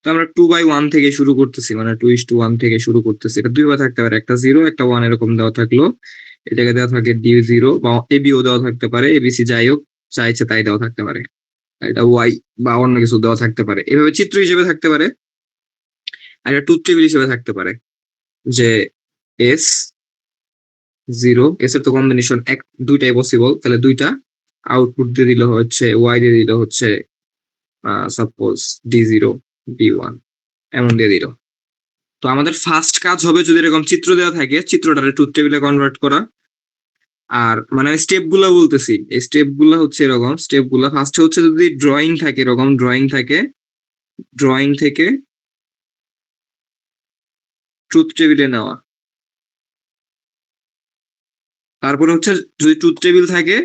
তো আমরা 2/1 থেকে শুরু করতেছি, মানে 2:1 থেকে শুরু করতেছি। এটা দুইভাবে থাকতে পারে, একটা 0 একটা 1 এরকম দেওয়া থাকলো। এটাকে দেওয়া থাকে D0 বা AB ও দেওয়া থাকতে পারে, ABC যাই হোক, যা ইচ্ছে তাই দেওয়া থাকতে পারে। এটা Y বা অন্য কিছু দেওয়া থাকতে পারে, এভাবে চিত্র হিসেবে থাকতে পারে। আর এটা ট্রুথ টেবিল হিসেবে থাকতে পারে, যে S 0, S এর তো কম্বিনেশন দুইটাই পসিবল, তাহলে দুইটা আউটপুট দিয়ে দিল হচ্ছে Y দিয়ে দিল হচ্ছে সাপোজ D0 D1 এমন দিয়ে দিল। তো আমাদের ফার্স্ট কাজ হবে যদি এরকম চিত্র দেওয়া থাকে, চিত্রটারে ট্রুথ টেবিলে কনভার্ট করা। আর মানে স্টেপ গুলা বলতেছি, এই স্টেপ গুলা হচ্ছে এরকম, স্টেপ গুলা ফার্স্ট হচ্ছে যদি ড্রয়িং থাকে, এরকম ড্রয়িং থাকে, ড্রয়িং থেকে ট্রুথ টেবিলে নেওয়া। তারপরে হচ্ছে যদি ট্রুথ টেবিল থাকে,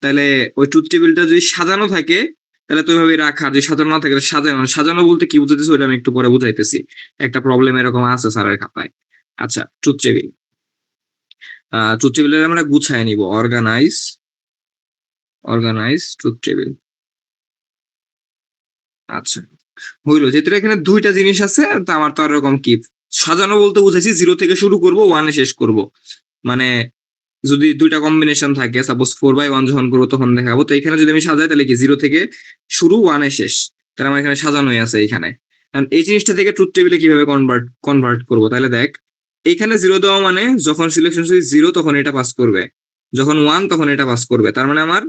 তাহলে ওই ট্রুথ টেবিলটা যদি সাজানো থাকে, তাহলে তো ওইভাবে রাখা। যদি সাজানো না থাকে, সাজানো, সাজানো বলতে কি বুঝাইতেছি ওইটা আমি একটু পরে বুঝাইতেছি। একটা প্রবলেম এরকম আছে স্যারের খাতায়। আচ্ছা, ট্রুথ টেবিল, ট্রুথ টেবিলের আমরা গুছায় নিব, অর্গানাইজ, অর্গানাইজ ট্রুথ টেবিল। আচ্ছা, হইলো। যেহেতু এখানে দুইটা জিনিস আছে, তা আমার তো আর এরকম কি সাজানো বলতে বুঝাইছি 0 থেকে শুরু করব, 1 এ শেষ করব। মানে যদি দুইটা কম্বিনেশন থাকে, সাপোজ 4/1 যখন করবো তখন দেখাবো। তো এখানে যদি আমি সাজাই তাহলে কি 0 থেকে শুরু, 1 এ শেষ, তাহলে আমার এখানে সাজানোই আছে এখানে। এই জিনিসটা থেকে ট্রুথ টেবিলে কিভাবে কনভার্ট করবো, তাহলে দেখ, এখানে 0 দেওয়া মানে যখন সিলেকশন 0 তখন এটা পাস করবে, যখন 1 তখন এটা পাস করবে। তার মানে আমার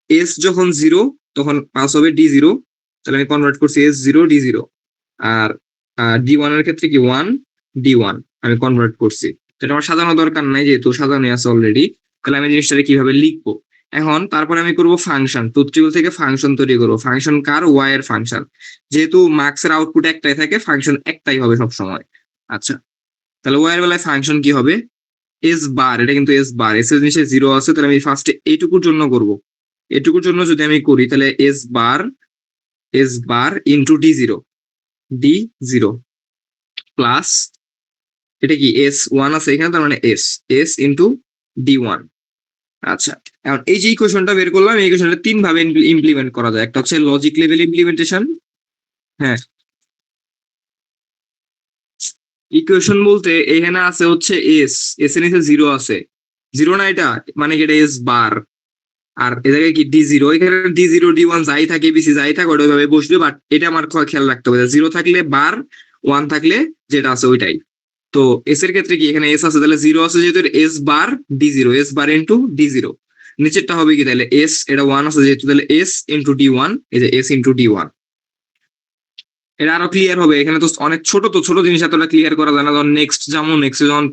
এস যখন 0 তখন পাস হবে D0, তাহলে আমি কনভার্ট করছি S0 D0। আর D1 এর ক্ষেত্রে কি 1 D1 আমি কনভার্ট করছি। এটা আমার সাজানো দরকার নাই, যেহেতু সাজানো আছে অলরেডি। তাহলে আমি জিনিসটাকে কিভাবে লিখবো, এখন তারপরে আমি করব ফাংশন, ট্রুথ টেবিল থেকে ফাংশন তৈরি করবো। ফাংশন কার? Y এর ফাংশন। যেহেতু মার্কস এর আউটপুট একটাই থাকে, ফাংশন একটাই হবে সব সময়। আচ্ছা, তাহলে Y এর বেলায় ফাংশন কি হবে? এস বার, এটা কিন্তু এস বার, এস এর নিচে 0 আছে, তাহলে আমি ফার্স্টে এইটুকুর জন্য করব। এটুকুর জন্য যদি আমি করি, তাহলে এস বার ইন্টু D0 প্লাস, এটা কি S1 আছে এখানে, তার মানে এস ইন্টু D1। আচ্ছা, এখন এই যে ইকুয়েশনটা বের করলাম, এই ইকুয়েশনটা 3 ভাবে ইমপ্লিমেন্ট করা যায়। একটা হচ্ছে লজিক লেভেল ইমপ্লিমেন্টেশন। হ্যাঁ, ইকুয়েশন বলতে এখানে আছে হচ্ছে এস এর নিচে 0 আছে, 0 না এটা, মানে কি এটা এস বার। আর এ জায়গায় কি D0, এখানে D0 D1 যাই থাকে, বিসি যাই থাকে ওটা ওইভাবে বসবে। বাট এটা আমার খেয়াল রাখতে হবে, 0 থাকলে বার, 1 থাকলে যেটা আছে ওইটাই। তো এস এর ক্ষেত্রে কি এখানে এস আছে, তাহলে 0 আছে যেহেতু এস বার D0, এস বার ইন্টু D0। নিচেরটা হবে কি, তাহলে এস, এটা 1 আছে যেহেতু, তাহলে এস ইন্টু D1, এই যে এস ইন্টু D1। এটা আরো ক্লিয়ার হবে, এখানে তো অনেক ছোট, তো ছোট জিনিস এতটা ক্লিয়ার করা যায় না। যখন নেক্সট যেমন নেক্সট যখন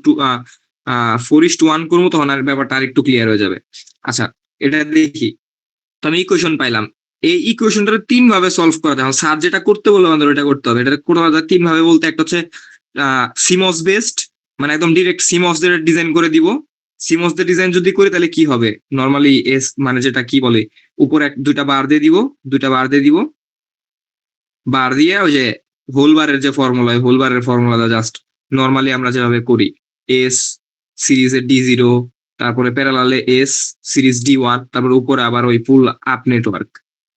4:1 করবো, তখন আর ব্যাপারটা আর একটু ক্লিয়ার হয়ে যাবে। আচ্ছা, এটা দেখি। তো আমি ইকুয়েশন পাইলাম, এই ইকুয়েশনটা 3 ভাবে সলভ করা যায়। স্যার যেটা করতে বললো আমাদের ওটা করতে হবে। এটা করা যায় 3 ভাবে বলতে, একটা হচ্ছে সিমস বেসড, মানে একদম ডিরেক্ট সিমস দিয়ে ডিজাইন করে দিব। সিমস দিয়ে ডিজাইন যদি করি তাহলে কি হবে, নরমালি এস মানে যেটা কি বলে, উপরে দুইটা বার দিয়ে দিব, দুইটা বার দিয়ে দিব, বার দিয়ে ওই যে হোল বারের যে ফর্মুলা, হোল বারের ফর্মুলাটা জাস্ট নরমালি আমরা যেভাবে করি, এস সিরিজে D0, তারপরে প্যারালালে এস সিরিজ D1, তারপরে উপরে আবার ওই ফুল আপ নেটওয়ার্ক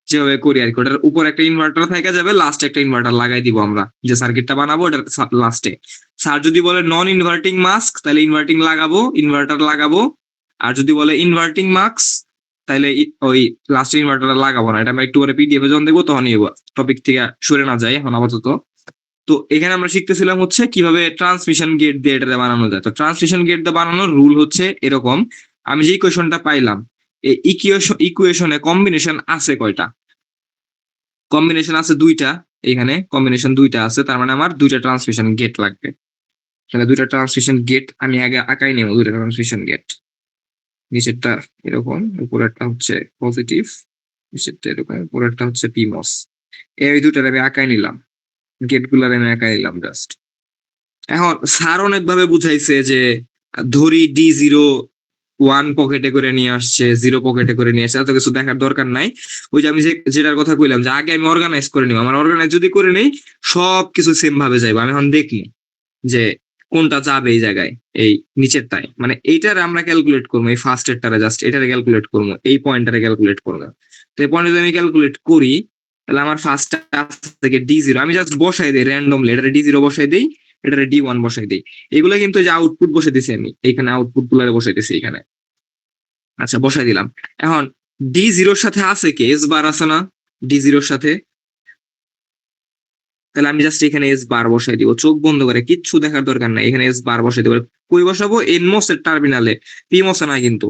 যেভাবে করি আর কি। ওটার উপর একটা ইনভার্টার থেকে যাবে, লাস্টে একটা ইনভার্টার লাগাই দিব আমরা, যে সার্কিটটা বানাবো ওটার লাস্টে। স্যার যদি বলে নন ইনভার্টিং মাস্ক, তাহলে ইনভার্টিং লাগাবো, ইনভার্টার লাগাবো। আর যদি বলে ইনভার্টিং মাস্ক, তাহলে ওই লাস্ট ইনভার্টার লাগাবো না। এটা আমরা একটু পরে পিডিএফ যখন দেখবো তখনই টপিক থেকে সরে না যায় এখন আপাতত। তো এখানে আমরা শিখতেছিলাম হচ্ছে কিভাবে ট্রান্সমিশন গেট দিয়ে এটা বানানো যায়। তো ট্রান্সমিশন গেট দিয়ে বানানোর রুল হচ্ছে এরকম, আমি যে ইকুয়েশনটা পাইলাম, এই ইকুয়েশনে কম্বিনেশন আছে কয়টা? কম্বিনেশন আছে দুইটা, এখানে কম্বিনেশন দুইটা আছে, তার মানে আমার দুইটা ট্রান্সমিশন গেট লাগবে। তাহলে দুইটা ট্রান্সমিশন গেট আমি আগে আঁকাই নেব, দুইটা ট্রান্সমিশন গেট। নিচেরটা এরকম, উপরেরটা হচ্ছে পজিটিভ, নিচেরটা এরকম, উপরেরটা হচ্ছে পিমস। এই দুইটার আমি আঁকাই নিলাম, গেট গুলার আমি আঁকাই নিলাম জাস্ট। এখন স্যার অনেক ভাবে বুঝাইছে যে ধরি D0 1 পকেটে করে নিয়ে আসছে, 0 পকেটে করে নিয়ে আসছে, এত কিছু দেখার দরকার নাই। ওই যে আমি যেটার কথা কইলাম, যে আগে আমি অর্গানাইজ করে নিব, আমার অর্গানাইজ যদি করে নেই সবকিছু সেম ভাবে যাইবো। আমি এখন দেখি যে কোনটা যাবে এই জায়গায়, এই নিচেরটায়, মানে এইটারে আমরা ক্যালকুলেট করবো, এই ফার্স্ট এরটারে জাস্ট এটারে ক্যালকুলেট করবো, এই পয়েন্টটারে ক্যালকুলেট করবো। তো এই পয়েন্টে যদি আমি ক্যালকুলেট করি, তাহলে আমার ফার্স্ট থেকে D0 আমি জাস্ট বসাই দিই র্যান্ডমলি, এটা D0 বসাই দিই, এটা D1 বসাই দিই। এগুলো কিন্তু যে আউটপুট বসে দিছি আমি এখানে, আউটপুট গুলো বসাই দিছি এখানে। আচ্ছা বসাই দিলাম। এখন D0 সাথে আছে কি এস বার আছে না D0 সাথে, তাহলে আমি জাস্ট এখানে এস বার বসাই দিব, চোখ বন্ধ করে, কিচ্ছু দেখার দরকার নাই, এখানে এস বার বসাই দিব। কই বসাবো? এনমস এর টার্মিনালে, পিমস না কিন্তু।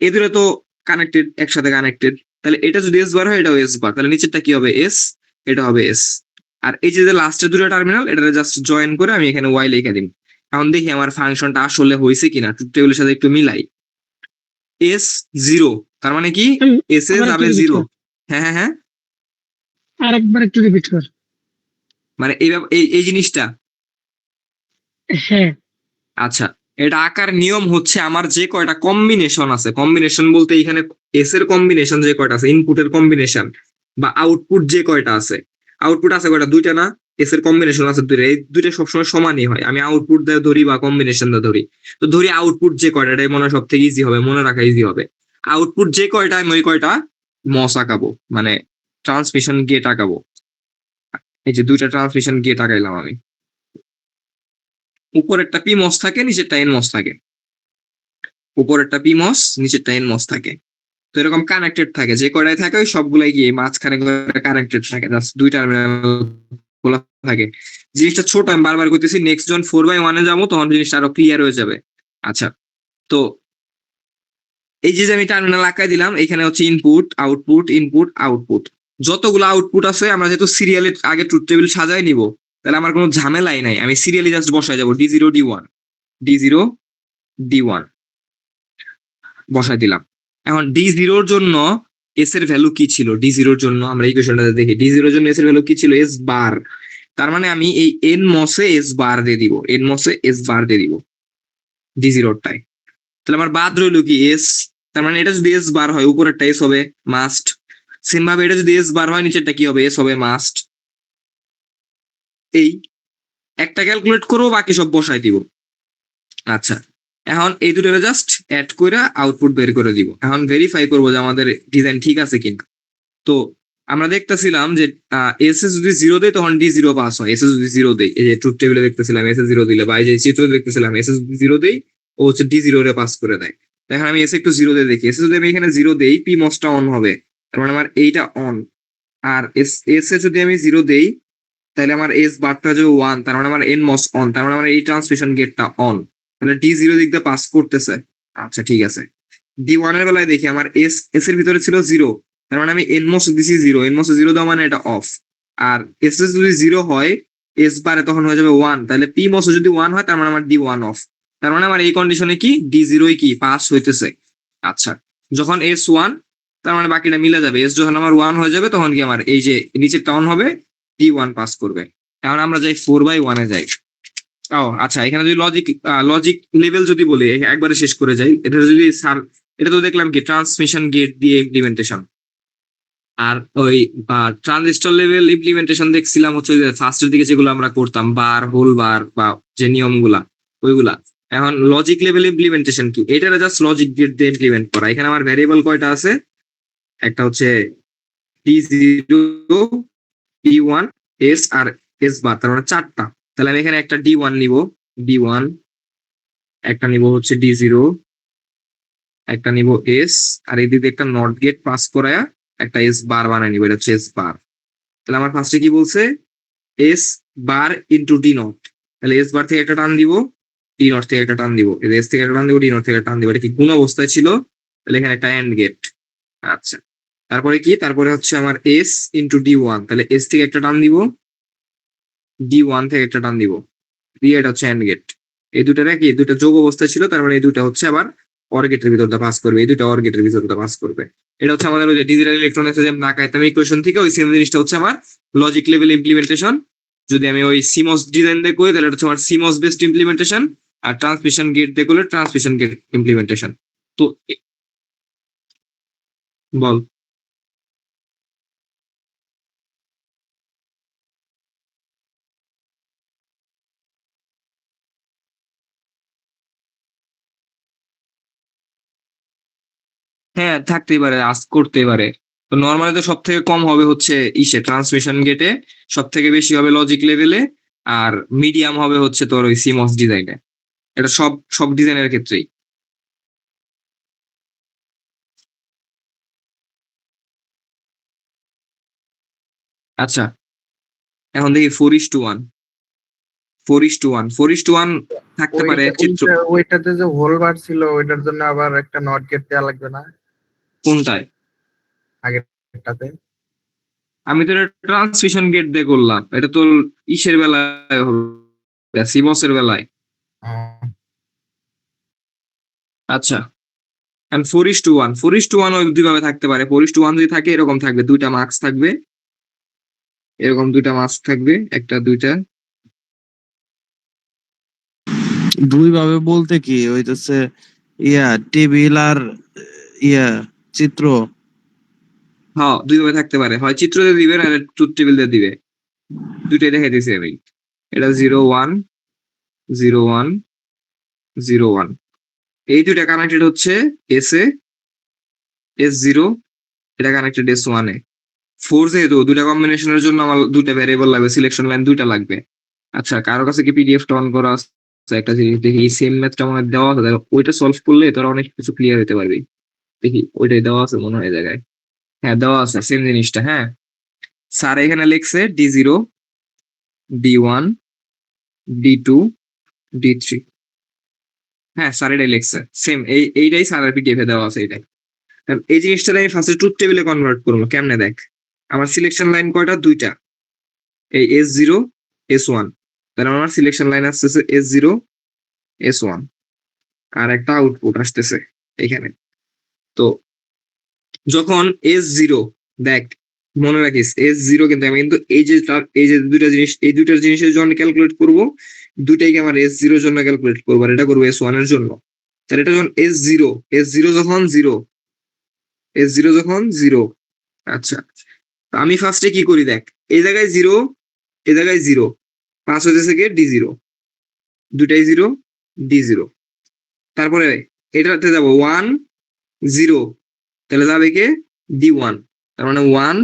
এই দুটো তো কানেক্টেড, একসাথে কানেক্টেড। তাহলে এটা যদি এস বার হয়, এটাও এস বার, তাহলে নিচেরটা কি হবে? এস, এটা হবে এস। আর এই যে লাস্টের দুটো টার্মিনাল, এটা জাস্ট জয়েন করে আমি এখানে ওয়াই লিখে দিই। এখন দেখি আমার ফাংশনটা আসলে হয়েছে কিনা, ট্রুথ টেবিলের সাথে একটু মিলাই। এস জিরো, তার মানে কি এস এ আবার একটু যাবে রিপিট জিরো। কর, হ্যাঁ হ্যাঁ হ্যাঁ, আর একবার একটু রিপিট কর। মানে এই জিনিসটা। হ্যাঁ। আচ্ছা, এটা আকার নিয়ম হচ্ছে আমার যে কয়টা কম্বিনেশন আছে, কম্বিনেশন বলতে এখানে এস এর কম্বিনেশন যে কয়টা আছে, ইনপুটের কম্বিনেশন বা আউটপুট যে কয়টা আছে, আউটপুট আছে কয়টা? দুইটা না? এস এর কম্বিনেশন আছে দুইটা, এই দুইটা সবসময় সমানই হয়। আমি আউটপুট দিয়ে ধরি বা কম্বিনেশন দিয়ে ধরি, তো ধরি আউটপুট যে কয়টা, এটাই মনে হয় সব থেকে ইজি হবে, মনে রাখা ইজি হবে। আউটপুট যে কয়টা আমি ওই কয়টা মস আঁকাবো, মানে ট্রান্সমিশন গেট আঁকাবো। এই যে দুইটা ট্রান্সমিশন গেট আঁকাইলাম আমি। উপরেরটা পি মস থাকে, নিচেরটা এন মস থাকে। উপরেরটা পি মস, নিচেরটা এন মস থাকে। তো এরকম কানেক্টেড থাকে, যে কয়টাই থাকে ওই সবগুলাই গিয়ে মাঝখানে কানেক্টেড থাকে, জাস্ট দুই টার্মিনাল খোলা থাকে। জিনিসটা ছোট, আমি বারবার করতেছি, নেক্সট যখন 4/1 যাবো তখন জিনিসটা আরো ক্লিয়ার হয়ে যাবে। আচ্ছা, তো এই যে আমি টার্মিনাল আঁকাই দিলাম, এখানে হচ্ছে ইনপুট আউটপুট ইনপুট আউটপুট। যতগুলো আউটপুট আছে আমরা যেহেতু সিরিয়ালি আগে ট্রুথ টেবিল সাজাই নিব, তাহলে আমার কোনো ঝামেলাই নাই, আমি সিরিয়ালি জাস্ট বসাই যাবো D0 D1 D0 D1 বসাই দিলাম। এখন D0 জন্য এস এর ভ্যালু কি ছিল? D0 জন্য আমরা এই কোশ্চেনটাতে দেখি, D0 জন্য এস এর ভ্যালু কি ছিল? এস বার। তার মানে আমি এই এন মসে এস বার দিয়ে দিব, এন মসে এস বার দিয়ে দিব D0 টাই। তাহলে আমার বাদ রইল কি? এস। তার মানে এটা যদি এস বার হয় উপরেরটা এস হবে মাস্ট। সেম ভাবে এটা যদি এস বার হয় নিচেরটা কি হবে? এস হবে মাস্ট। এই একটা ক্যালকুলেট করবো, বাকি সব বসাই দিব। আচ্ছা, এখন এই দুটো জাস্ট অ্যাড করে আউটপুট বের করে দিব। এখন ভেরিফাই করবো যে আমাদের ডিজাইন ঠিক আছে কিনা। তো আমরা দেখতেছিলাম যে এস এ যদি জিরো দেয় তখন D0 পাস হয়, এস এ যদি জিরো দেয়, এই যে ট্রুথ টেবিলে দেখতেছিলাম এস এ জিরো দিলে, বা এই যে চিত্র দেখতেছিলাম এস এ যদি জিরো দেয় ও হচ্ছে D0 রে পাস করে দেয়। এখন আমি এস একটু জিরো দিয়ে দেখি, এস যদি আমি এখানে জিরো দেই পি মসটা অন হবে, তার মানে আমার এইটা অন। আর এস এ যদি আমি জিরো দেই তাহলে আমার এস বারটা যে ওয়ান, তার মানে আমার এন মস অন, তার মানে আমার এই ট্রান্সমিশন গেটটা অন, তাহলে D0 দিক দিয়ে পাস করতেছে। আচ্ছা ঠিক আছে। D1 এর বেলায় দেখি আমার এস এর ভিতরে ছিল জিরো, তার মানে আমি এনমোস দিছি জিরো, এনমোস জিরো দেওয়া মানে এটা অফ। আর এস এস যদি জিরো হয় এস বারে তখন হয়ে যাবে ওয়ান, তাহলে পি মস যদি ওয়ান হয় তার মানে আমার D1 অফ। তার মানে আমার এই কন্ডিশনে কি D0 কি পাস হইতেছে। আচ্ছা, যখন এস ওয়ান, তার মানে বাকিটা মিলে যাবে, এস যখন আমার ওয়ান হয়ে যাবে তখন কি আমার এই যে নিচের টাউন হবে, D1 পাস করবে। এখন আমরা যাই 4/1 যাই। ও আচ্ছা, এখানে যদি লজিক লেভেল যদি বলি একবারে শেষ করে যাই, এটা যদি স্যার, এটা তো দেখলাম কি ট্রান্সমিশন গেট দিয়ে ইমপ্লিমেন্টেশন। আর ওই ট্রানজিস্টর লেভেল ইমপ্লিমেন্টেশন দেখছিলাম হচ্ছে যে ফার্স্টের দিকে যেগুলো আমরা করতাম, বার হোল বার বা যে নিয়মগুলা ওইগুলা। এখন লজিক লেভেল ইমপ্লিমেন্টেশন কি? এটা জাস্ট লজিক গেট দিয়ে ইমপ্লিমেন্ট করা। এখানে আমার ভ্যারিয়েবল কয়টা আছে? একটা হচ্ছে D0 D1 এস আর এস বার, তার মানে চারটা। তাহলে আমি এখানে একটা D1 নিব, D1 একটা নিব হচ্ছে D0, একটা নিব এস, আর এই দিকে একটা নট গেট পাস করায়া একটা এস বার বানাই নিব, এটা হচ্ছে এস বার। তাহলে আমার ফার্স্টে কি বলছে? S bar into D not. তাহলে এস বার থেকে একটা টান দিব, ডি নট থেকে একটা টান দিব, এস থেকে একটা টান দিব, ডি নট থেকে একটা টান দিব। এটা কি কোন অবস্থায় ছিল? তাহলে এখানে একটা এন্ড গেট। আচ্ছা, তারপরে কি? তারপরে হচ্ছে আমার এস ইন্টু D1, তাহলে এস থেকে একটা টান দিব, D1 থেকে একটা টান দিব, দিয়ে এটা হচ্ছে এন্ড গেট। এই দুটার কি দুটা যোগ অবস্থায় ছিল, তার মানে এই দুটা হচ্ছে আবার অর গেটের ভিতরটা পাস করবে, এই দুটা অর গেটের ভিতরটা পাস করবে। এটা হচ্ছে আমাদের ওই যে ডিজিটাল ইলেকট্রনিক্স যে নাকাইতাম ইকুয়েশন থেকে ওই সেম জিনিসটা হচ্ছে আমার লজিক লেভেল ইমপ্লিমেন্টেশন। যদি আমি ওই সিমস ডিজাইন দিয়ে করি তাহলে এটা হচ্ছে আমার সিমস বেসড ইমপ্লিমেন্টেশন, আর ট্রান্সমিশন গেট দিয়ে করলে ট্রান্সমিশন গেট ইমপ্লিমেন্টেশন। তো বল। হ্যাঁ থাকতেই পারে, আজ করতেই পারে। তো নর্মালি তো সব থেকে কম হবে হচ্ছে ইসে ট্রান্সমিশন গেটে, সব থেকে বেশি হবে লজিক লেভেলে, আর মিডিয়াম হবে হচ্ছে তোর ওই সিমস ডিজাইনে। এটা সব সব ডিজাইনের ক্ষেত্রেই। আচ্ছা, এখন দেখি 4:1, 4:1, 4:1 থাকতে পারে চিত্র। ওইটাতে যে হোল বার ছিল ওইটার জন্য আবার একটা নট গেট দেওয়া লাগবে না কোনটায়? আগেরটাতে? আমি তো এটা ট্রান্সমিশন গেট দিয়ে করলাম, এটা তো ইসের বেলায় হবে, সিমসের বেলায়। আচ্ছা, এন্ড 4:1, 4:1 ওই দুইভাবে থাকতে পারে। 4:1 যদি থাকে এরকম থাকবে, দুইটা মার্কস থাকবে, এরকম দুইটা মার্কস থাকবে, একটা দুইটা। দুই ভাবে বলতে কি হইতেছে, টেবিল আর ইয়া চিত্র। হ্যাঁ, দুইভাবে থাকতে পারে, হয় চিত্র দিয়ে দিবে না ট্রুথ টেবিল দিয়ে দিবে। দুইটাই দেখাই দিছি আমি। এটা 0:1, 0:1, 0:1, এই দুইটা কানেক্টেড হচ্ছে এস এ, S0, এটা কানেক্টেড S1 এ। 4 যেহেতু দুইটা কম্বিনেশনের জন্য আমার দুইটা ভ্যারিয়েবল লাগবে, সিলেকশন লাইন দুইটা লাগবে। আচ্ছা, কারো কাছে কি পিডিএফ টা অন করা আছে? একটা জিনিস দেখি, এই সেম ম্যাথটা মনে হয় দেওয়া আছে, ওইটা সলভ করলে তোরা অনেক কিছু ক্লিয়ার হতে পারবি। দেখি ওইটাই দেওয়া আছে মনে হয় জায়গায়। হ্যাঁ, দেওয়া আছে সেম জিনিসটা। হ্যাঁ, স্যার এখানে লিখছে D0, D1, D2, D3। হ্যাঁ, স্যার এটাই লিখছে সেম, এইটাই স্যারের পিডিএফ এ দেওয়া আছে এইটাই। এই জিনিসটা আমি ফার্স্টে ট্রুথ টেবিলে কনভার্ট করবো, কেমনে দেখ। আমার সিলেকশন লাইন কয়টা? দুইটা, এই S0, S1। তাহলে আমার সিলেকশন লাইন আসতেছে S0, S1, আর একটা আউটপুট আসতেছে এখানে। তো যখন S0, দেখ মনে রাখিস S0, কিন্তু আমি কিন্তু এই যে দুইটা জিনিস, এই দুইটা জিনিসের জন্য ক্যালকুলেট করব, দুইটাইকে আমার S0 এর জন্য ক্যালকুলেট করবো, আর এটা করবো S1 এর জন্য। তাহলে এটা যখন S0 যখন 0, S0 যখন 0। আচ্ছা, আমি ফার্স্টে কি করি দেখ, এই জায়গায় 0, এই জায়গায় 0, পাঁচ হইতেছে গিয়ে D0, দুটাই 0, D0। তারপরে এটাতে যাবো 1, 0, তাহলে যাবে কে D1, তার মানে 1,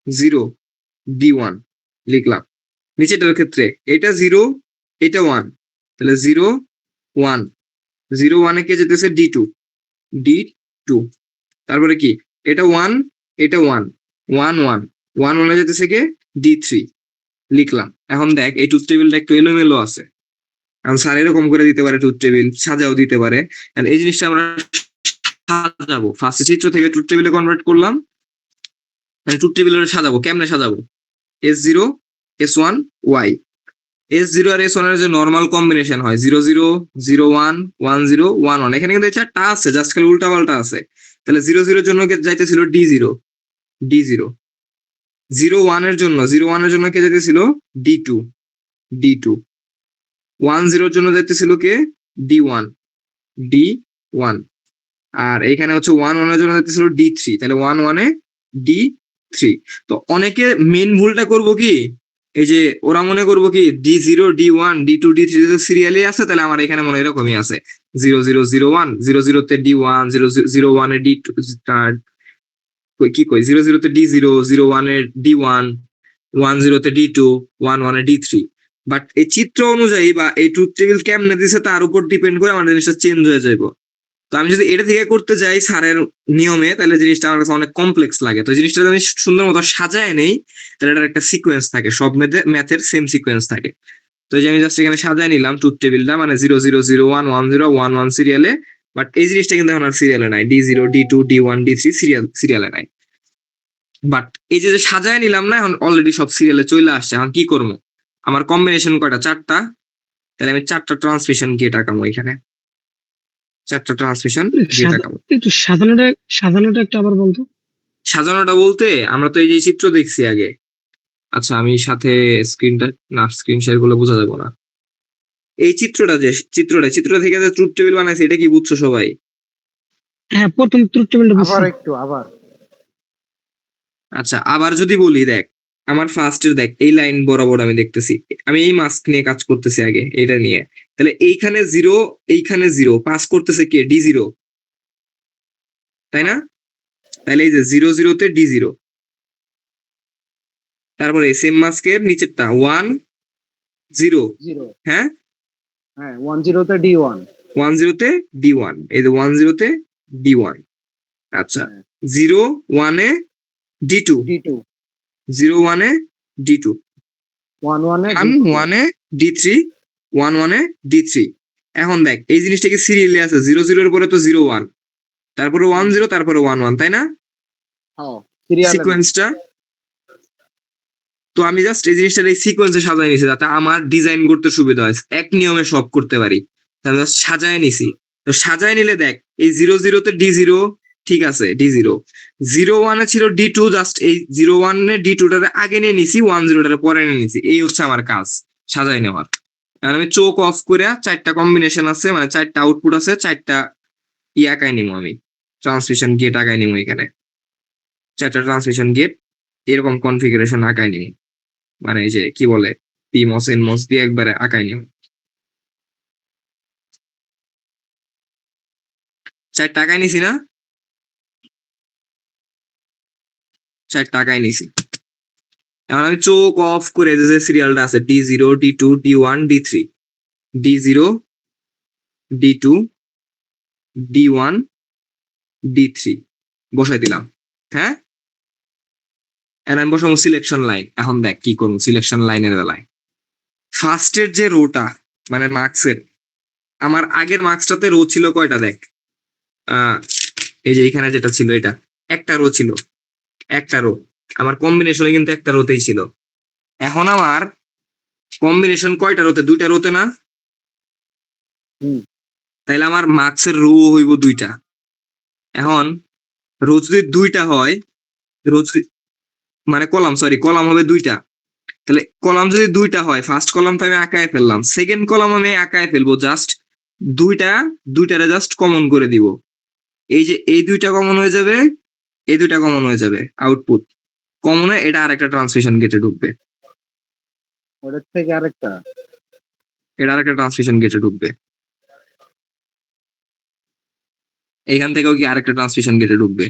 0, D1 লিখলাম। নিচেটার ক্ষেত্রে এটা 0, এটা 1, তাহলে 0, 1, 0, 1 এ কে যেতেছে D2, D2। তারপরে কি, এটা 1, এটা 1, 1, 1, 1, 1 এ যেতেছে কে D3 লিখলাম। এখন দেখ এই ট্রুথ টেবিলটা একটু এলোমেলো আছে, এখন স্যার এরকম করে দিতে পারে, ট্রুথ টেবিল সাজাও দিতে পারে। এই জিনিসটা আমরা সাজাবো, ফার্স্ট চিত্র থেকে ট্রুথ টেবিলে কনভার্ট করলাম, মানে ট্রুথ টেবিলে সাজাবো, কেমনে সাজাবো? S0, S1, Y। S0 আর S1 এর যে নর্মাল কম্বিনেশন হয় 0, 0, 0, 1, 1, 0, 1, 1, এখানে কিন্তু চারটা আছে, জাস্ট খালি উল্টা পাল্টা আছে। তাহলে 0, 0 এর জন্য যাইতেছিল D0, D0, 0, 1 এর জন্য, 0, 1 এর জন্য কে যেতেছিল D2, D2, 1, 0 এর জন্য যাইতেছিল কে D1, D1, আর এখানে হচ্ছে 1, 1 এর জন্য যাইতেছিল D3, তাহলে 1, 1 এ D3। তো অনেকে মেন ভুলটা করবো কি, এই যে ওরা মনে করবো কি D0, D1, D2, D3 যদি সিরিয়ালি আছে, তাহলে আমার এখানে মনে এরকমই আছে 0, 0, 0, 1, 0, 0 তে D1, 0, 0, 1 এ D2, কি কই 0, 0 তে D0, 0, 1 এ D1, 1, 0 তে D2, 1, 1 এ D3। বাট এই চিত্র অনুযায়ী বা এই ট্রুথ টেবিল কেমনে দিছে তার উপর ডিপেন্ড করে আমার জিনিসটা চেঞ্জ হয়ে যাবে। তো আমি যদি এটা থেকে করতে যাই স্যারের নিয়মে, তাহলে জিনিসটা আমার কাছে অনেক কমপ্লেক্স লাগে। তো জিনিসটা যদি সুন্দর মতো সাজায় নেই, তাহলে এটার একটা সিকোয়েন্স থাকে, সব ম্যাথের সেম সিকোয়েন্স থাকে। তো এই যে আমি জাস্ট এখানে সাজায় নিলাম ট্রুথ টেবিলটা, মানে 0, 0, 0, 1, 1, 0, 1, 1 সিরিয়ালে। বাট এই জিনিসটা কিন্তু এখন আর সিরিয়ালে নাই, D0, D2, D1, D3 সিরিয়ালে নাই। বাট এই যে সাজায় নিলাম না, এখন অলরেডি সব সিরিয়ালে চলে আসছে। এখন কি করবো, আমার কম্বিনেশন কয়টা? চারটা, তাহলে আমি চারটা ট্রান্সমিশন গেট আঁকাবো এখানে, চারটা ট্রান্সমিশন গেট আঁকাবো। একটু সাজানোটা একটু আবার বলতো। সাজানোটা বলতে আমরা তো এই যে চিত্র দেখছি আগে। আচ্ছা, আমি সাথে স্ক্রিন শেয়ার গুলো বোঝা যাবে না। এই চিত্রটা থেকে যে ট্রুথ টেবিল বানাইছে, এটা কি বুঝছো সবাই? হ্যাঁ, প্রথম ট্রুথ টেবিলটা আবার বুঝছি। একটু আবার আচ্ছা, আবার যদি বলি, দেখ আমার ফার্স্টের দেখ এই লাইন বরাবর আমি দেখতেছি, আমি এই মাস্ক নিয়ে কাজ করতেছি আগে, এটা নিয়ে। তাহলে এইখানে 0, এইখানে 0, পাস করতেছে কে D0, তাই না? তাহলে এই যে 0 0 তে D0, তারপরে সেম মাস্কের নিচেরটা 1 0, 0 হ্যাঁ হ্যাঁ 10 তে D1 10 তে D1, এই যে 10 তে D1, আচ্ছা হ্যাঁ 0 1 এ D2, D2 0 1 এ D2, 1 1 এ 1 1 এ D3, 1 1 এ D3। এখন দেখ এই জিনিসটা কি সিরিয়ালি আছে, 0 0 এর পরে তো 0 1, তারপরে 1 0, তারপরে 1 1, তাই না হ্যাঁ সিরিয়াল সিকোয়েন্সটা? তো আমি জাস্ট এই জিনিসটা এই সিকোয়েন্সে সাজায় নিছি যাতে আমার ডিজাইন করতে সুবিধা হয়, এক নিয়মে সব করতে পারি, তাহলে জাস্ট সাজায় নিছি। তো সাজায় নিলে দেখ এই 0 0 তে D0, ঠিক আছে D0, 0 1 এ ছিল D2, জাস্ট এই 0 1 এ D2 টারে আগে নিয়ে নিছি, 1 0 টারে পরে নিয়ে নিছি, এই হচ্ছে আমার কাজ সাজায় নেওয়ার। আর আমি চোখ অফ করে 4টা কম্বিনেশন আছে, মানে 4টা আউটপুট আছে, 4টা আঁকাই নিবো আমি, ট্রান্সমিশন গেট আঁকাই নিবো এখানে, 4টা ট্রান্সমিশন গেট এরকম কনফিগারেশন আঁকাই নিবো, মানে এই যে কি বলে পিমস এনমস দিয়ে একবারে আঁকাই নিবো। 4টা আঁকাই নিছি না, 4টা আঁকাই নিছি। এখন আমি চোখ অফ করে যে সিরিয়ালটা আছে D0 D2 D1 D3, D0 D2 D1 D3 বসাই দিলাম, হ্যাঁ। এখন আমি বসাবো সিলেকশন লাইন। এখন দেখ কি করবো সিলেকশন লাইনের বেলায়, ফার্স্টের যে রোটা মানে মার্কসের, আমার আগের মার্কসটাতে রো ছিল কয়টা দেখ, এই যে এখানে যেটা ছিল এটা একটা রো ছিল, একটা রো আমার কম্বিনেশনে কিন্তু একটা রোতেই ছিল। এখন আমার কম্বিনেশন কয়টা রোতে, 2টা রোতে না, তাইলে আমার মার্কসের রো হইব 2টা। এখন রো যদি 2টা হয়, রো মানে কলাম, সরি কলাম হবে 2টা, তাহলে কলাম যদি 2টা হয়, ফার্স্ট কলামটা আমি আঁকায় ফেললাম, সেকেন্ড কলাম আমি আঁকায় ফেলবো, জাস্ট দুইটারে জাস্ট কমন করে দিব, এই যে এই 2টা কমন হয়ে যাবে, এই 2টা কমন হয়ে যাবে, আউটপুট কমন হয়ে এটা আরেকটা ট্রান্সমিশন গেটে ঢুকবে, ওটার থেকে আরেকটা এটা আরেকটা ট্রান্সমিশন গেটে ঢুকবে, এখান থেকেও কি আরেকটা ট্রান্সমিশন গেটে ঢুকবে,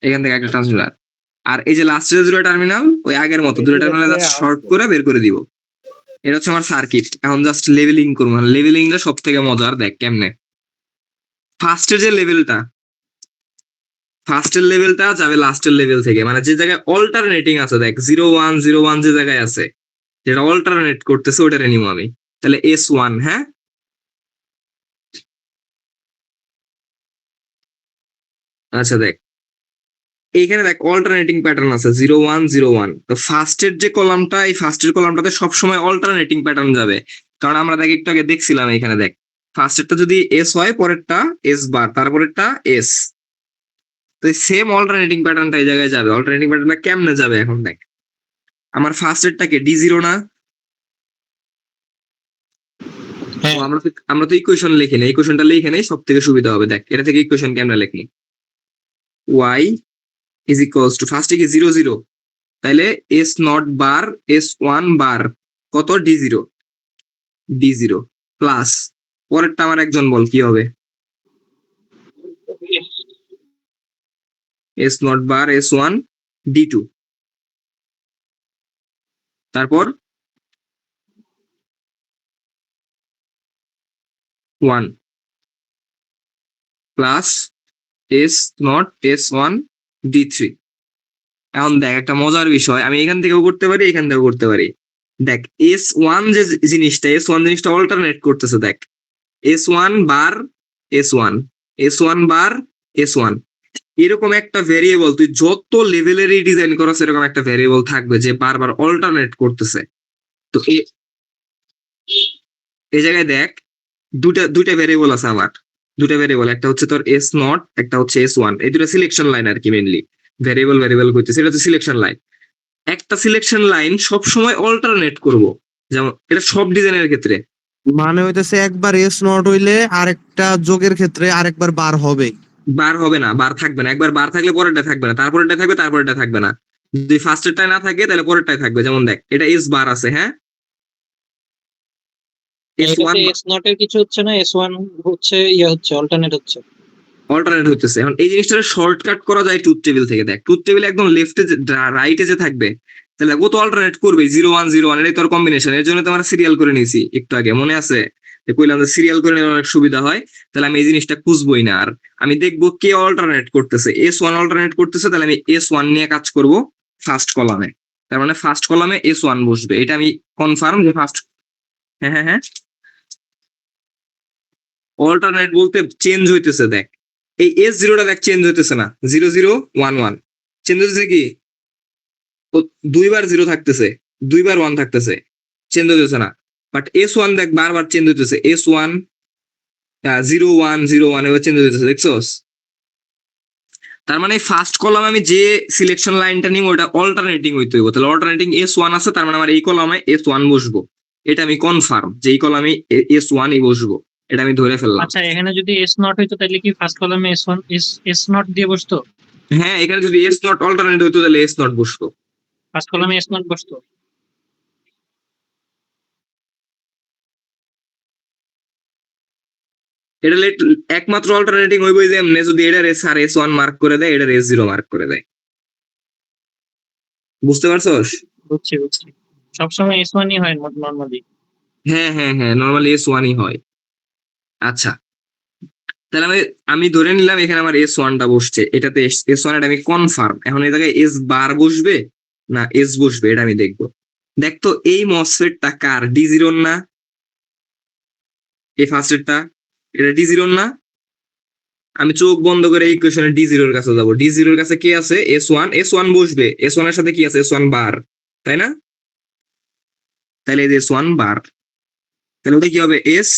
এখান থেকে একটা ট্রান্সমিশন, আর এই যে লাস্টের 2টা টার্মিনাল ওই আগের মতো 2টা টার্মিনাল জাস্ট শর্ট করে বের করে দিব। এটা হচ্ছে আমার সার্কিট। এখন জাস্ট লেভেলিং করবো, লেভেলিংটা সব থেকে মজার, দেখ কেমনে। ফার্স্টের যে লেভেলটা, ফার্স্টের লেভেলটা যাবে লাস্টের লেভেল থেকে, মানে যে জায়গায় অল্টারনেটিং আছে, দেখ 0 1 0 1 যে জায়গায় আছে, যেটা অল্টারনেট করতেছে ওটারে নিব আমি, তাহলে S1, হ্যাঁ আচ্ছা দেখ এইখানে দেখ অল্টারনেটিং প্যাটার্ন আছে 0 1 0 1, তো ফার্স্টের যে কলামটা, এই ফার্স্টের কলামটাতে সবসময় অল্টারনেটিং প্যাটার্ন যাবে, কারণ আমরা দেখ একটু আগে দেখছিলাম এখানে, দেখ ফার্স্টেরটা যদি S হয়, পরেরটা S বার, তারপরেরটা S, তো সেম অল্টারনেটিং প্যাটার্নটা এই জায়গায় যাবে। অল্টারনেটিং প্যাটার্নটা কেমনে যাবে এখন দেখ, আমার ফার্স্টেরটাকে D0 না, হ্যাঁ। ও আমরা তো ইকুয়েশন লিখি না, ইকুয়েশনটা লিখে নেই, সব থেকে সুবিধা হবে। দেখ এটা থেকে ইকুয়েশন কেমনে লিখি, y ইজ ইকুয়ালস টু ফার্স্টে কি 0 0, তাইলে S0 বার S1 বার কত D0, D0 প্লাস পরেরটা আমার একজন বল কি হবে, S0 বার S1 D2, তারপর 1 প্লাস S0 S1 D3। এখন দেখ একটা মজার বিষয়, আমি এখান থেকেও করতে পারি, এখান থেকেও করতে পারি। দেখ S1 যে জিনিসটা, S1 জিনিসটা অল্টারনেট করতেছে, দেখ S1 বার S1 S1 বার S1, এরকম একটা ভেরিয়েবল তুই যত লেভেলেরই ডিজাইন করছ এরকম একটা ভেরিয়েবল থাকবে যে বারবার অল্টারনেট করতেছে। তো এই জায়গায় দেখ দুইটা ভেরিয়েবল আছে আমার, দুইটা ভেরিয়েবল, একটা হচ্ছে তোর S0, একটা হচ্ছে S1, এই দুটো সিলেকশন লাইন আর কি, মেইনলি ভেরিয়েবল করতেছে, এটা হচ্ছে সিলেকশন লাইন। একটা সিলেকশন লাইন সব সময় অল্টারনেট করব, যেমন এটা সব ডিজাইনের ক্ষেত্রে, মানে হইতেছে একবার এস নট হইলে আরেকটা যোগের ক্ষেত্রে আরেকবার বার হবে। বার হবে না, বার থাকবে না, একবার বার থাকলে পরেরটা থাকবে না, তারপরেরটা থাকবে, তারপরেরটা থাকবে না, যদি ফার্স্টেরটাই না থাকে তাহলে পরেরটাই থাকবে। যেমন দেখ এটা S বার আছে, হ্যাঁ S1 এটাতে S0 এর কিছু হচ্ছে না, S1 হচ্ছে হচ্ছে অল্টারনেট হচ্ছে। অল্টারনেট হইতেছে। এখন এই জিনিসটা শর্টকাট করা যায় ট্রুথ টেবিল থেকে। দেখ ট্রুথ টেবিল একদম লেফটে রাইটে যে থাকবে, তাহলে ও তো অল্টারনেট করবে 0 1 0 1, এটাই তোর কম্বিনেশন। এর জন্য তো আমরা সিরিয়াল করে নিয়েছি একটু আগে, মনে আছে? যে কইলাম যে সিরিয়াল করে নিলে অনেক সুবিধা হয়। তাহলে আমি এই জিনিসটা খুঁজবোই না আর, আমি দেখবো কে অল্টারনেট করতেছে। S1 অল্টারনেট করতেছে, তাহলে আমি S1 নিয়ে কাজ করব ফার্স্ট কলামে। তার মানে ফার্স্ট কলামে S1 বসবে, এটা আমি কনফার্ম যে ফার্স্ট। হ্যাঁ হ্যাঁ হ্যাঁ, অল্টারনেট বলতে চেঞ্জ হইতেছে। দেখ এই S0টা দেখ চেঞ্জ হইতেছে না, 0 0 1 1 চেঞ্জ হইতেছে কি? তো দুইবার 0 থাকতেছে, দুইবার 1 থাকতেছে, চেঞ্জ হইতেছে না। বাট S1 দেখ বারবার চেঞ্জ হইতেছে, S1 0 1 0 1 এবার চেঞ্জ হইতেছে, দেখছোস? তার মানে ফার্স্ট কলামে আমি যে সিলেকশন লাইনটা নিব ওটা অল্টারনেটিং হইতে হইব। তাহলে অল্টারনেটিং S1 আছে, তার মানে আমার এই কলামে S1 বসবো। এটা আমি কনফার্ম যে এই কলামে S1 ই বসবো, এটা আমি ধরে ফেললাম। আচ্ছা, এখানে যদি এস নট হইতো তাহলে কি ফার্স্ট কলামে এস ওয়ান এস নট দিয়ে বসতো? হ্যাঁ, এখানে যদি S নট অল্টারনেট হইতো তাহলে S নট বসতো। ফার্স্ট কলামে এস নট বসতো। এটা একমাত্র অল্টারনেটিং হইব যে এমনি যদি এটার S আর S1 মার্ক করে দেয়, এটার S0 মার্ক করে দেয়। বুঝতে পারছস? বুঝছি বুঝছি, সবসময় এস ওয়ানই হয় নর্মালি। হ্যাঁ হ্যাঁ হ্যাঁ, নরমালি S1 ই হয়। আচ্ছা, তাহলে আমি আমি ধরে নিলাম এখানে আমার S1 টা বসছে, এটাতে S1 এটা আমি কনফার্ম। এখন এই জায়গায় S বার বসবে না S বসবে, এটা আমি দেখবো। দেখ তো এই মসফেটটা কার? D0 না? এই ফার্স্টেরটা, এটা D0 না? আমি চোখ বন্ধ করে এই ইকুয়েশনে D0 এর কাছে যাবো। D0 এর কাছে কে আছে? S1 বসবে। S1 এর সাথে কি আছে? S1 বার, তাই না? তাহলে এই যে S1 বার, তাহলে ওটা কি হবে? S,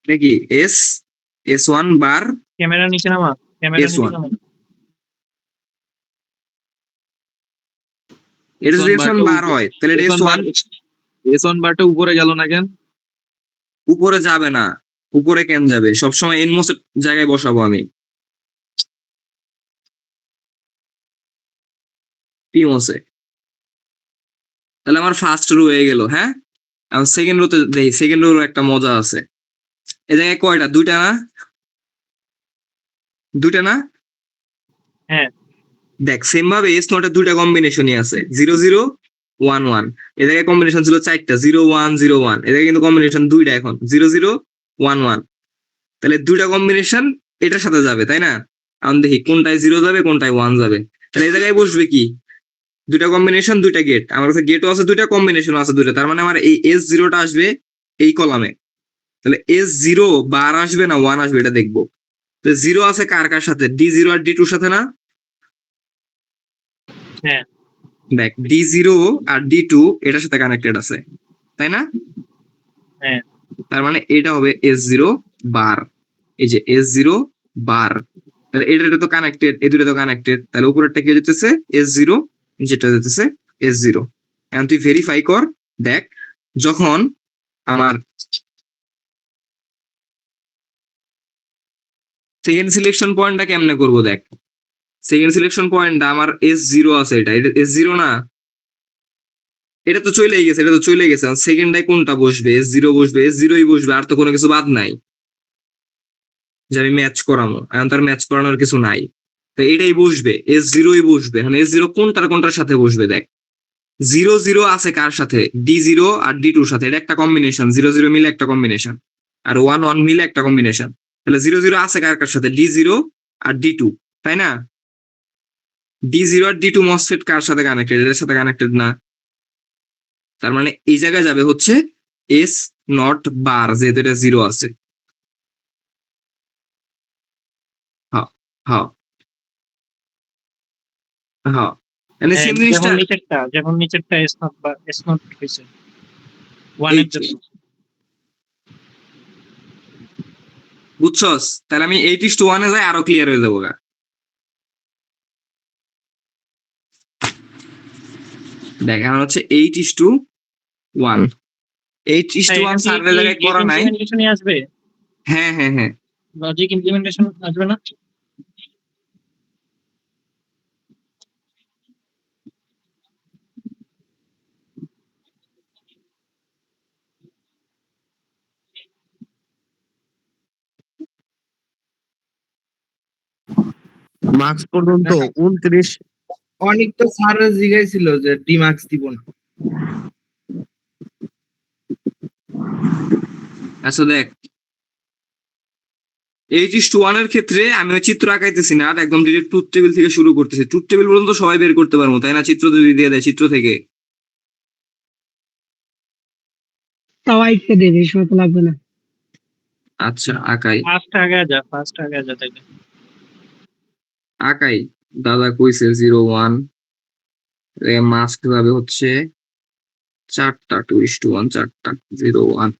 এটা কি S1 বার ক্যামেরা নিচে নামা, ক্যামেরা নিচে S1। নামা। এটা যদি S1 S1 বারটা বার হয় তাহলে এটা S1 S1 বার S1 বারটা উপরে গেল না কেন? উপরে যাবে না। উপরে কেন যাবে? সবসময় এনমোস্ট জায়গায় বসাবো আমি, পিমোসে। তাহলে আমার ফার্স্ট রো হয়ে গেল। হ্যাঁ, এখন সেকেন্ড রোতে দেই। সেকেন্ড রোর একটা মজা আছে। এই জায়গায় কয়টা? দুইটা না? দুইটা না? হ্যাঁ। দেখ সেম ভাবে এস নটের দুইটা কম্বিনেশনই আছে, 0 0 1 1। এ জায়গায় কম্বিনেশন ছিল চারটা, 0 1 0 1। এ জায়গায় কিন্তু কম্বিনেশন দুইটা, এখন 0 0 1 1। তাহলে দুইটা কম্বিনেশন এটার সাথে যাবে, তাই না? এখন দেখি কোনটায় 0 যাবে কোনটায় 1 যাবে। তাহলে এই জায়গায় বসবে কি? দুইটা কম্বিনেশন, দুইটা গেট। আমার কাছে গেটও আছে দুইটা, কম্বিনেশনও আছে দুইটা। তার মানে আমার এই S0টা আসবে এই কলামে। তাহলে S0 বার আসবে না 1 আসবে, এটা দেখবো। তো 0 আছে কার কার সাথে? D0 আর D2 সাথে না? হ্যাঁ। দেখ D0 আর D2 এটার সাথে কানেক্টেড আছে, তাই না? হ্যাঁ। তার মানে এটা হবে S0 বার। এই যে S0 বার, তাহলে এটা তো কানেক্টেড, এই দুটো তো কানেক্টেড। তাহলে উপরেরটা কি যেতেছে? S0, যেটা যেতেছে S0। এখন তুই ভেরিফাই কর, দেখ যখন আমার সেকেন্ড সিলেকশন পয়েন্টটা কেমনে করবো। দেখ সেকেন্ড সিলেকশন পয়েন্টটা আমার S0 আছে, এটা S0 না? এটা তো চলেই গেছে, এটা তো চলে গেছে। সেকেন্ডটাই কোনটা বসবে? S0 বসবে, S0ই বসবে, আর তো কোনো কিছু বাদ নাই যে আমি ম্যাচ করাবো। এখন তার ম্যাচ করানোর কিছু নাই, তো এটাই বসবে, S0ই বসবে। এখন S0 কোনটার কোনটার সাথে বসবে? দেখ 0 0 আছে কার সাথে? D0 আর D2 সাথে, এটা একটা কম্বিনেশন। 0 0 মিলে একটা কম্বিনেশন, আর 1 1 মিলে একটা কম্বিনেশন। তাহলে 0 0 আছে কার কার সাথে? D0 আর D2, তাই না? D0 আর D2 মসফেট কার সাথে কানেক্টেড? এর সাথে কানেক্টেড না। তার মানে এই জায়গায় যাবে হচ্ছে S নট বার, যেহেতু এটা 0 আছে। হ্যাঁ হ্যাঁ হ্যাঁ, মানে হ্যাঁ, সেম জিনিসটা। যেমন নিচেরটা এস নট বা এস নট হয়েছে ওয়ান এর জন্য। বুঝছস? তাহলে আমি 8:1 এ যাই, আরো ক্লিয়ার হয়ে যাবো গা। দেখ এখন হচ্ছে 8:1। 8:1 সার্ভে জায়গায় করা নাই। ইমপ্লিমেন্টেশনই আসবে, হ্যাঁ হ্যাঁ হ্যাঁ, লজিক ইমপ্লিমেন্টেশন আসবে না? মার্কস পর্যন্ত না। 29। অনেক তো স্যার জিজ্ঞাসছিল যে ডি মার্কস দিব না। আচ্ছা দেখ, 8:1 এর ক্ষেত্রে আমি ওই চিত্র আঁকাইতেছি না, একদম ডিরেক্ট ট্রুথ টেবিল থেকে শুরু করতেছি। ট্রুথ টেবিল পর্যন্ত সবাই বের করতে পারবো, তাই না? চিত্র যদি দিয়ে দেয় চিত্র থেকে। তাও আইটকে দেবে, এই সময় তো লাগবে না। আচ্ছা আঁকাই ফার্স্ট আগে যা তাইলে। আঁকাই। দাদা কইছে 0 1 মাস্ক ভাবে হচ্ছে 4টা 2:1, 4টা 0 1।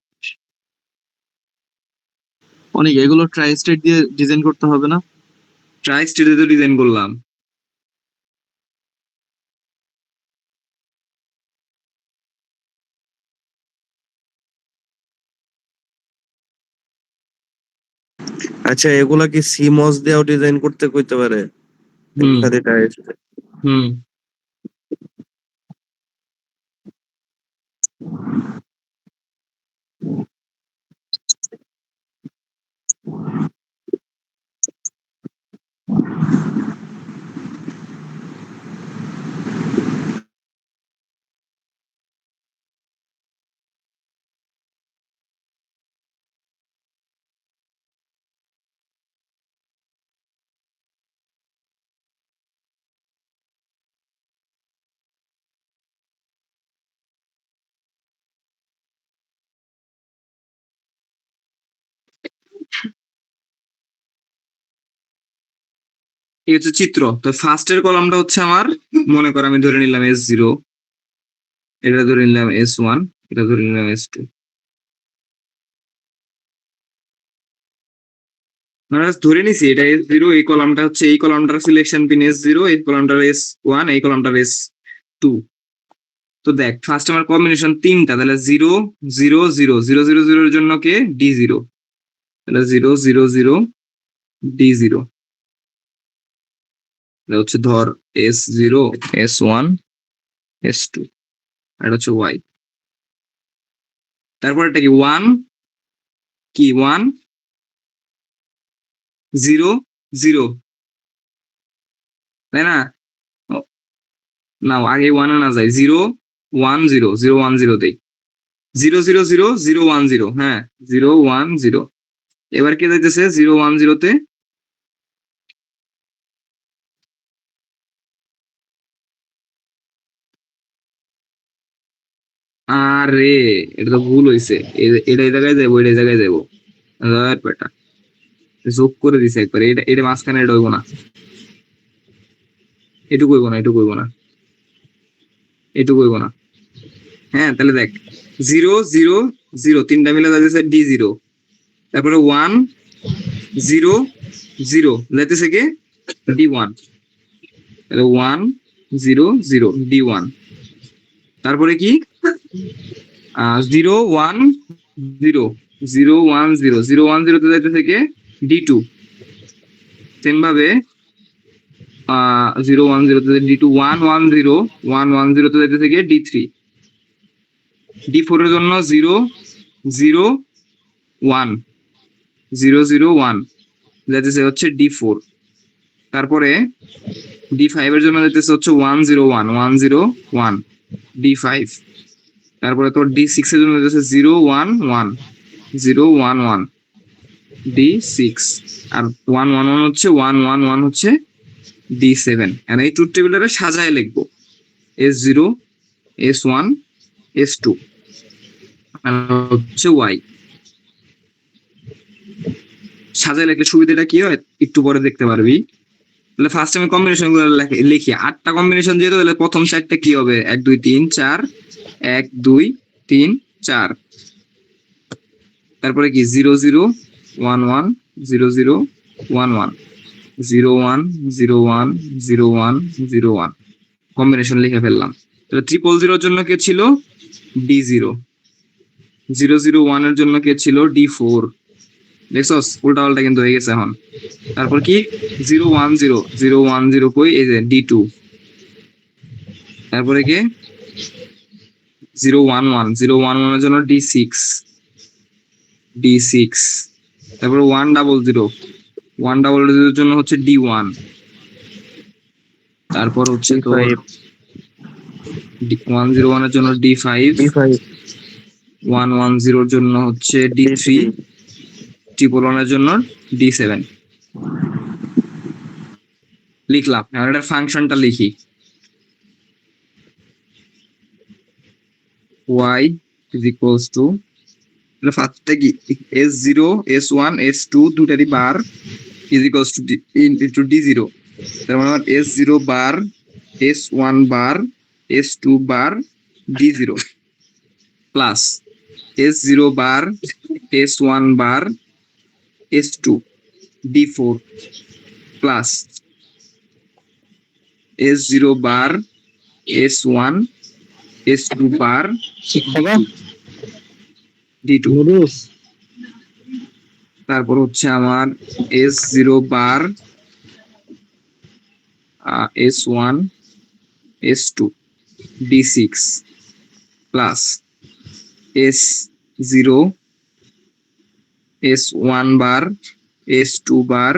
অনেক এগুলো ট্রাই স্টেট দিয়ে ডিজাইন করতে হবে না? ট্রাই স্টেটে তো ডিজাইন করলাম। আচ্ছা এগুলা কি সিমস দিয়েও ডিজাইন করতে কইতে পারে? হুম Hereditary. হুম এই হচ্ছে চিত্র। তো ফার্স্টের কলামটা হচ্ছে আমার, মনে করো আমি ধরে নিলাম S0, এটা ধরে নিলাম S1, এটা ধরে নিলাম S2। মানে ধরে নিছি এটা S0, এই কলামটা হচ্ছে, এই কলামটার সিলেকশন পিন S0, এই কলামটার S1, এই কলামটার S2। তো দেখ ফার্স্ট আমার কম্বিনেশন 3টা, তাহলে 0 0 0 0 0 0 এর জন্য কে D0, তাহলে 0 0 0 D0। এটা হচ্ছে ধর S0 S1 S2, এটা হচ্ছে Y। তারপর এটা কি 1, কি 1 0 0, তাই না? না আগে 1 আনা যায়, 0 1 0 0 1 0 দেই, 0 0 0 0 1 0, হ্যাঁ 0 1 0। এবার কে যাইতেছে 0 1 0 তে? আরে এটা তো ভুল হইছে, এটা এই জায়গায় যাবো, এটা এই জায়গায় যাবো। বেটা যোগ করে দিছে একবার, এটা এটা মাঝখানে এটা হইব না, এটুকু হইব না, এটুকু হইব না, এটুকু হইব না। হ্যাঁ তাহলে দেখ 0 0 0 তিনটা মিলে যাইতেছে D0, তারপরে 1 0 0 যাইতেছে কে D1, তাহলে 1 0 0 D1। তারপরে কি 0 1 0 0 1 0 0 1 0 তে যাইতেছে কে D2। সেম ভাবে 0 1 0 তে D2, 1 1 0 1 1 0 তে যাইতেছে কে D3। D4 এর জন্য 0 0 1 0 0 1 যাইতেছে হচ্ছে D4। তারপরে D5 এর জন্য যাইতেছে হচ্ছে 1 0 1 1 0 1 D5। তারপরে তোর D6 এর জন্য যাইতেছে 0 1 1 0 1 1 D6। আর 1 1 1 হচ্ছে 1 1 1 হচ্ছে D7। আর এই ট্রুথ টেবিলটারে সাজায় লিখবো S0 S1 S2 আর হচ্ছে Y। সাজায় লিখলে সুবিধাটা কি হয় একটু পরে দেখতে পারবি। তাহলে ফার্স্ট আমি কম্বিনেশন গুলো লিখি, 8টা কম্বিনেশন যেহেতু, তাহলে প্রথম 4টা কি হবে 1 2 3 4 1 2 3 4। তারপরে কি 0 0 1 1 0 0 1 1 0 1 0 1 0 1 0 1 কম্বিনেশন লিখে ফেললাম। তাহলে 0 0 এর জন্য কে ছিল D0, 0 0 1 এর জন্য কে ছিল D4। দেখছস উল্টা পাল্টা কিন্তু হয়ে গেছে এখন। তারপর কি 0 1 0 0 1 0 কই এই যে D2। তারপরে কে 0 1 1 0 1 1 এর জন্য D6 D6। তারপরে 1 0 0 1 0 0 এর জন্য হচ্ছে D1। তারপর হচ্ছে তো D5 D101 এর জন্য D5, D5 110 এর জন্য হচ্ছে D3, ট্রিপল ওয়ানের জন্য D7 লিখলাম। এখন এটার ফাংশনটা লিখি, y is equals to ফার্স্টে কি S0 S1 S2 দুটারই bar is equals to into D0, তার মানে আমার S0 বার S1 বার S2 বার D0 প্লাস S0 বার S1 বার S2 D4 প্লাস S0 বার S1 S2 বার D2। তারপর হচ্ছে আমার S0 বার S1 S2 D6 plus S0 S1 বার S2 বার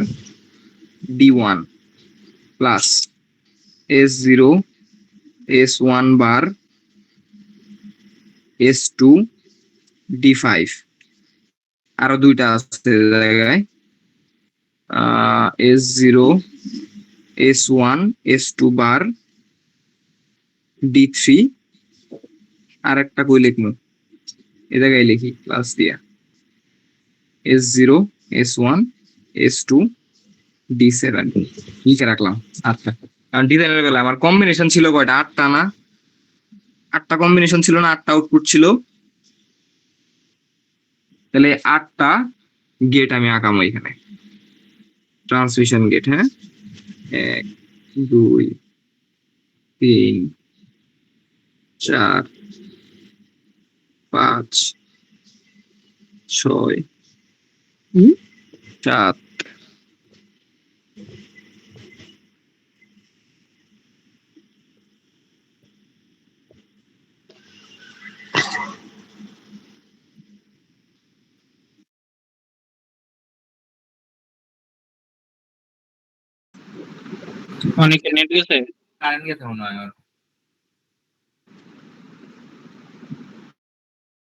D1 plus S0 S1 বার S2 D5। আরো দুইটা আছে জায়গায় S0 S1 S2 বার D3 আর একটা কই লিখবো, এ জায়গায় লিখি প্লাস দিয়া S0 S1 S2 D7 লিখে রাখলাম। আচ্ছা, কারণ ডিজাইনের বেলা আমার কম্বিনেশন ছিল কয়টা, 8টা না, 8টা কম্বিনেশন ছিল না, 8টা আউটপুট ছিল, তাহলে 8টা গেট আমি আঁকাবো এখানে, ট্রান্সমিশন গেট। হ্যাঁ, 1 2 3 4 5 6 7 অনেকে নেট গেছে। কারেন্ট গেছে মনে হয় আমার।